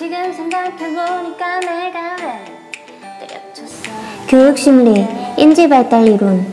지금 생각해보니까 내가 왜 때려쳤어. 교육심리, 인지발달이론.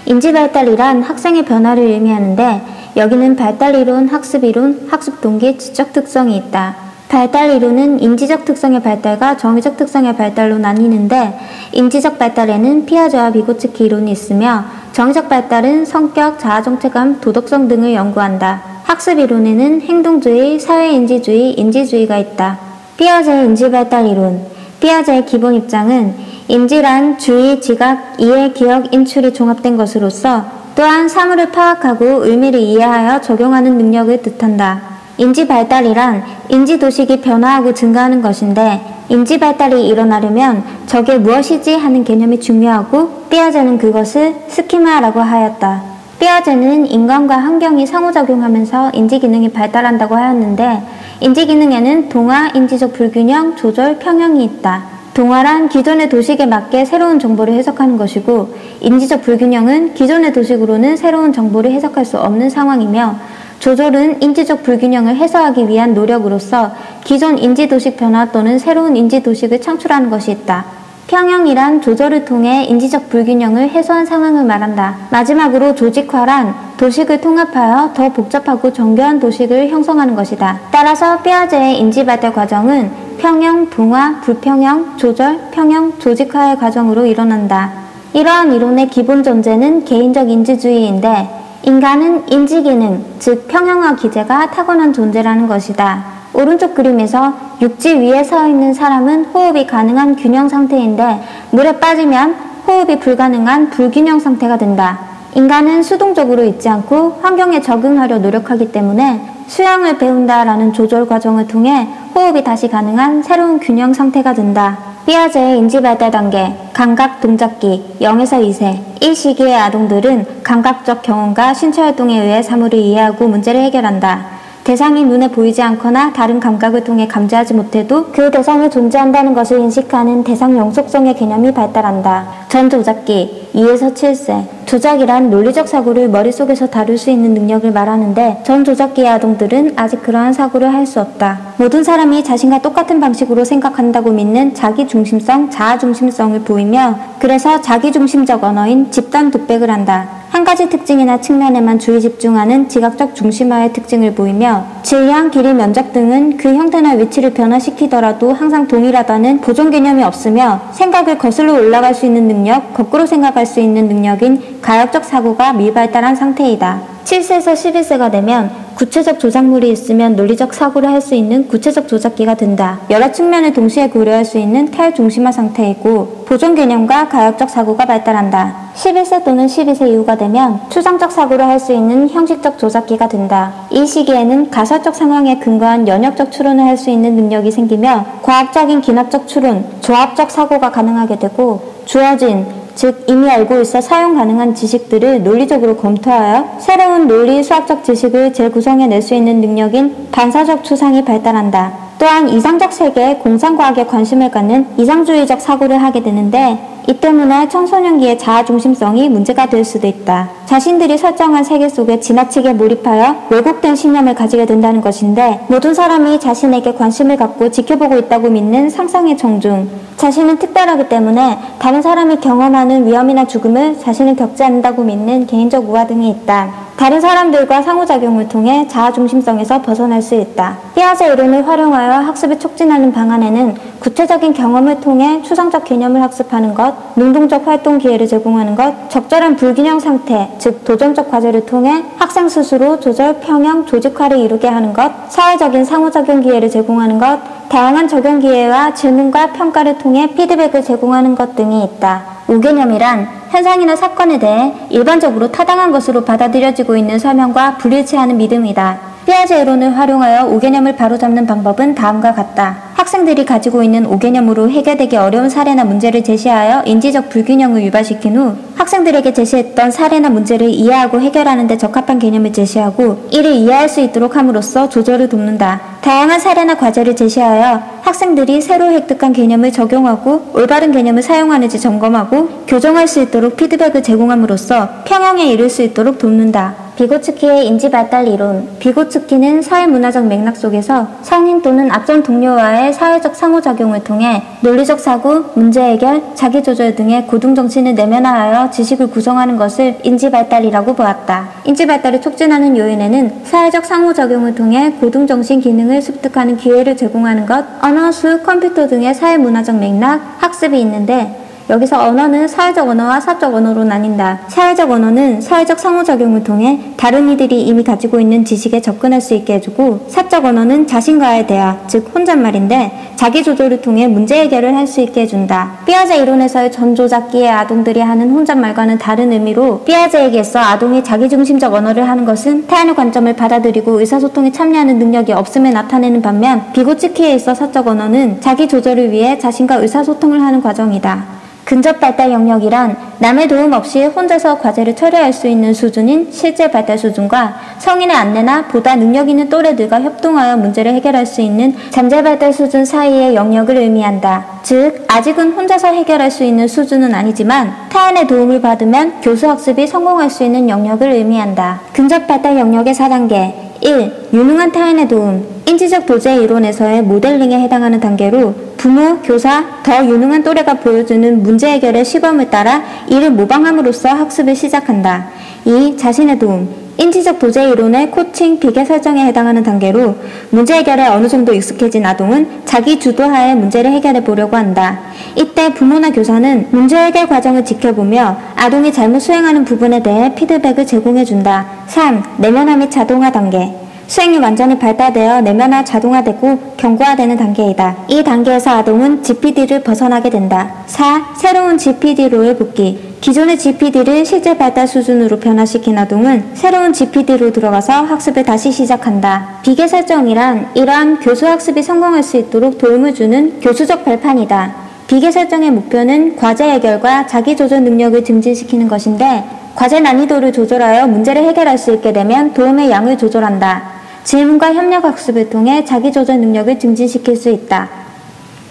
인지발달이란 학생의 변화를 의미하는데 여기는 발달이론, 학습이론, 학습동기, 지적 특성이 있다. 발달이론은 인지적 특성의 발달과 정의적 특성의 발달로 나뉘는데 인지적 발달에는 피아제와 비고츠키 이론이 있으며 정의적 발달은 성격, 자아정체감, 도덕성 등을 연구한다. 학습이론에는 행동주의, 사회인지주의, 인지주의가 있다. 피아제의 인지발달이론. 피아제의 기본 입장은 인지란 주의, 지각, 이해, 기억, 인출이 종합된 것으로서 또한 사물을 파악하고 의미를 이해하여 적용하는 능력을 뜻한다. 인지발달이란 인지도식이 변화하고 증가하는 것인데 인지발달이 일어나려면 저게 무엇이지 하는 개념이 중요하고 피아제는 그것을 스키마라고 하였다. 피아제는 인간과 환경이 상호작용하면서 인지기능이 발달한다고 하였는데 인지기능에는 동화, 인지적 불균형, 조절, 평형이 있다. 동화란 기존의 도식에 맞게 새로운 정보를 해석하는 것이고 인지적 불균형은 기존의 도식으로는 새로운 정보를 해석할 수 없는 상황이며 조절은 인지적 불균형을 해소하기 위한 노력으로서 기존 인지도식 변화 또는 새로운 인지도식을 창출하는 것이 있다. 평형이란 조절을 통해 인지적 불균형을 해소한 상황을 말한다. 마지막으로 조직화란 도식을 통합하여 더 복잡하고 정교한 도식을 형성하는 것이다. 따라서 피아제의 인지발달 과정은 평형, 동화, 불평형, 조절, 평형, 조직화의 과정으로 일어난다. 이러한 이론의 기본 전제는 개인적 인지주의인데 인간은 인지기능, 즉 평형화 기제가 타고난 존재라는 것이다. 오른쪽 그림에서 육지 위에 서 있는 사람은 호흡이 가능한 균형 상태인데 물에 빠지면 호흡이 불가능한 불균형 상태가 된다. 인간은 수동적으로 있지 않고 환경에 적응하려 노력하기 때문에 수영을 배운다라는 조절 과정을 통해 호흡이 다시 가능한 새로운 균형 상태가 된다. 피아제의 인지발달 단계, 감각 동작기, 0에서 2세. 이 시기의 아동들은 감각적 경험과 신체활동에 의해 사물을 이해하고 문제를 해결한다. 대상이 눈에 보이지 않거나 다른 감각을 통해 감지하지 못해도 그 대상이 존재한다는 것을 인식하는 대상 영속성의 개념이 발달한다. 전조작기, 2에서 7세. 조작이란 논리적 사고를 머릿속에서 다룰 수 있는 능력을 말하는데 전조작기의 아동들은 아직 그러한 사고를 할 수 없다. 모든 사람이 자신과 똑같은 방식으로 생각한다고 믿는 자기중심성, 자아중심성을 보이며 그래서 자기중심적 언어인 집단 독백을 한다. 한 가지 특징이나 측면에만 주의 집중하는 지각적 중심화의 특징을 보이며 질량, 길이, 면적 등은 그 형태나 위치를 변화시키더라도 항상 동일하다는 보존 개념이 없으며 생각을 거슬러 올라갈 수 있는 능력, 거꾸로 생각할 수 있는 능력인 가역적 사고가 미발달한 상태이다. 7세에서 11세가 되면 구체적 조작물이 있으면 논리적 사고를 할 수 있는 구체적 조작기가 된다. 여러 측면을 동시에 고려할 수 있는 탈중심화 상태이고 보존 개념과 가역적 사고가 발달한다. 11세 또는 12세 이후가 되면 추상적 사고를 할 수 있는 형식적 조작기가 된다. 이 시기에는 가설적 상황에 근거한 연역적 추론을 할 수 있는 능력이 생기며 과학적인 기납적 추론, 조합적 사고가 가능하게 되고 주어진 즉 이미 알고 있어 사용 가능한 지식들을 논리적으로 검토하여 새로운 논리 수학적 지식을 재구성해낼 수 있는 능력인 반사적 추상이 발달한다. 또한 이상적 세계에 공상과학에 관심을 갖는 이상주의적 사고를 하게 되는데 이 때문에 청소년기의 자아중심성이 문제가 될 수도 있다. 자신들이 설정한 세계 속에 지나치게 몰입하여 왜곡된 신념을 가지게 된다는 것인데 모든 사람이 자신에게 관심을 갖고 지켜보고 있다고 믿는 상상의 청중. 자신은 특별하기 때문에 다른 사람이 경험하는 위험이나 죽음을 자신은 겪지 않는다고 믿는 개인적 우화 등이 있다. 다른 사람들과 상호작용을 통해 자아중심성에서 벗어날 수 있다. 피아제 이론을 활용하여 학습을 촉진하는 방안에는 구체적인 경험을 통해 추상적 개념을 학습하는 것, 능동적 활동 기회를 제공하는 것, 적절한 불균형 상태, 즉 도전적 과제를 통해 학생 스스로 조절, 평형, 조직화를 이루게 하는 것, 사회적인 상호작용 기회를 제공하는 것, 다양한 적용 기회와 질문과 평가를 통해 피드백을 제공하는 것 등이 있다. 우개념이란 현상이나 사건에 대해 일반적으로 타당한 것으로 받아들여지고 있는 설명과 불일치하는 믿음이다. 피아제 이론을 활용하여 우개념을 바로잡는 방법은 다음과 같다. 학생들이 가지고 있는 우개념으로 해결되기 어려운 사례나 문제를 제시하여 인지적 불균형을 유발시킨 후 학생들에게 제시했던 사례나 문제를 이해하고 해결하는 데 적합한 개념을 제시하고 이를 이해할 수 있도록 함으로써 조절을 돕는다. 다양한 사례나 과제를 제시하여 학생들이 새로 획득한 개념을 적용하고 올바른 개념을 사용하는지 점검하고 교정할 수 있도록 피드백을 제공함으로써 평형에 이를 수 있도록 돕는다. 비고츠키의 인지발달 이론. 비고츠키는 사회문화적 맥락 속에서 성인 또는 앞선 동료와의 사회적 상호작용을 통해 논리적 사고, 문제 해결, 자기조절 등의 고등정신을 내면화하여 지식을 구성하는 것을 인지발달이라고 보았다. 인지발달을 촉진하는 요인에는 사회적 상호작용을 통해 고등정신 기능을 습득하는 기회를 제공하는 것, 언어, 수, 컴퓨터 등의 사회문화적 맥락, 학습이 있는데 여기서 언어는 사회적 언어와 사적 언어로 나뉜다. 사회적 언어는 사회적 상호작용을 통해 다른 이들이 이미 가지고 있는 지식에 접근할 수 있게 해주고, 사적 언어는 자신과의 대화, 즉 혼잣말인데 자기조절을 통해 문제 해결을 할 수 있게 해준다. 피아제 이론에서의 전조작기의 아동들이 하는 혼잣말과는 다른 의미로 피아제에게서 아동이 자기중심적 언어를 하는 것은 타인의 관점을 받아들이고 의사소통에 참여하는 능력이 없음을 나타내는 반면, 비고츠키에 있어 사적 언어는 자기조절을 위해 자신과 의사소통을 하는 과정이다. 근접 발달 영역이란 남의 도움 없이 혼자서 과제를 처리할 수 있는 수준인 실제 발달 수준과 성인의 안내나 보다 능력 있는 또래들과 협동하여 문제를 해결할 수 있는 잠재 발달 수준 사이의 영역을 의미한다. 즉, 아직은 혼자서 해결할 수 있는 수준은 아니지만 타인의 도움을 받으면 교수학습이 성공할 수 있는 영역을 의미한다. 근접 발달 영역의 4단계. 1. 유능한 타인의 도움. 인지적 도제 이론에서의 모델링에 해당하는 단계로 부모, 교사, 더 유능한 또래가 보여주는 문제 해결의 시범을 따라 이를 모방함으로써 학습을 시작한다. 2. 자신의 도움. 인지적 도제 이론의 코칭, 비계 설정에 해당하는 단계로 문제 해결에 어느 정도 익숙해진 아동은 자기 주도하에 문제를 해결해 보려고 한다. 이때 부모나 교사는 문제 해결 과정을 지켜보며 아동이 잘못 수행하는 부분에 대해 피드백을 제공해준다. 3. 내면화 및 자동화 단계. 수행이 완전히 발달되어 내면화 자동화되고 경고화되는 단계이다. 이 단계에서 아동은 GPD를 벗어나게 된다. 4. 새로운 GPD로의 복귀. 기존의 GPD를 실제 발달 수준으로 변화시킨 아동은 새로운 GPD로 들어가서 학습을 다시 시작한다. 비계 설정이란 이러한 교수 학습이 성공할 수 있도록 도움을 주는 교수적 발판이다. 비계 설정의 목표는 과제 해결과 자기조절 능력을 증진시키는 것인데, 과제 난이도를 조절하여 문제를 해결할 수 있게 되면 도움의 양을 조절한다. 질문과 협력 학습을 통해 자기조절 능력을 증진시킬 수 있다.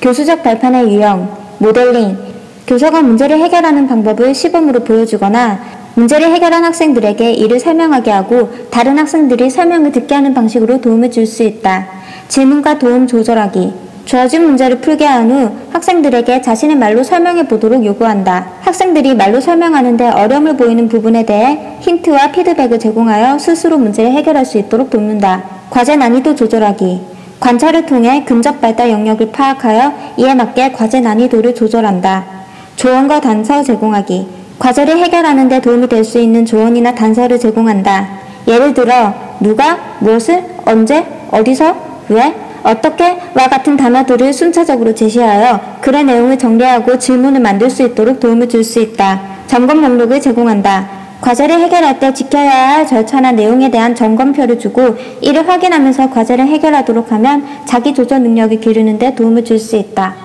교수적 발판의 유형, 모델링. 교사가 문제를 해결하는 방법을 시범으로 보여주거나 문제를 해결한 학생들에게 이를 설명하게 하고 다른 학생들이 설명을 듣게 하는 방식으로 도움을 줄 수 있다. 질문과 도움 조절하기. 주어진 문제를 풀게 한 후 학생들에게 자신의 말로 설명해 보도록 요구한다. 학생들이 말로 설명하는데 어려움을 보이는 부분에 대해 힌트와 피드백을 제공하여 스스로 문제를 해결할 수 있도록 돕는다. 과제 난이도 조절하기. 관찰을 통해 근접 발달 영역을 파악하여 이에 맞게 과제 난이도를 조절한다. 조언과 단서 제공하기. 과제를 해결하는 데 도움이 될 수 있는 조언이나 단서를 제공한다. 예를 들어 누가, 무엇을, 언제, 어디서, 왜, 어떻게 와 같은 단어들을 순차적으로 제시하여 글의 내용을 정리하고 질문을 만들 수 있도록 도움을 줄 수 있다. 점검 목록을 제공한다. 과제를 해결할 때 지켜야 할 절차나 내용에 대한 점검표를 주고 이를 확인하면서 과제를 해결하도록 하면 자기 조절 능력을 기르는 데 도움을 줄 수 있다.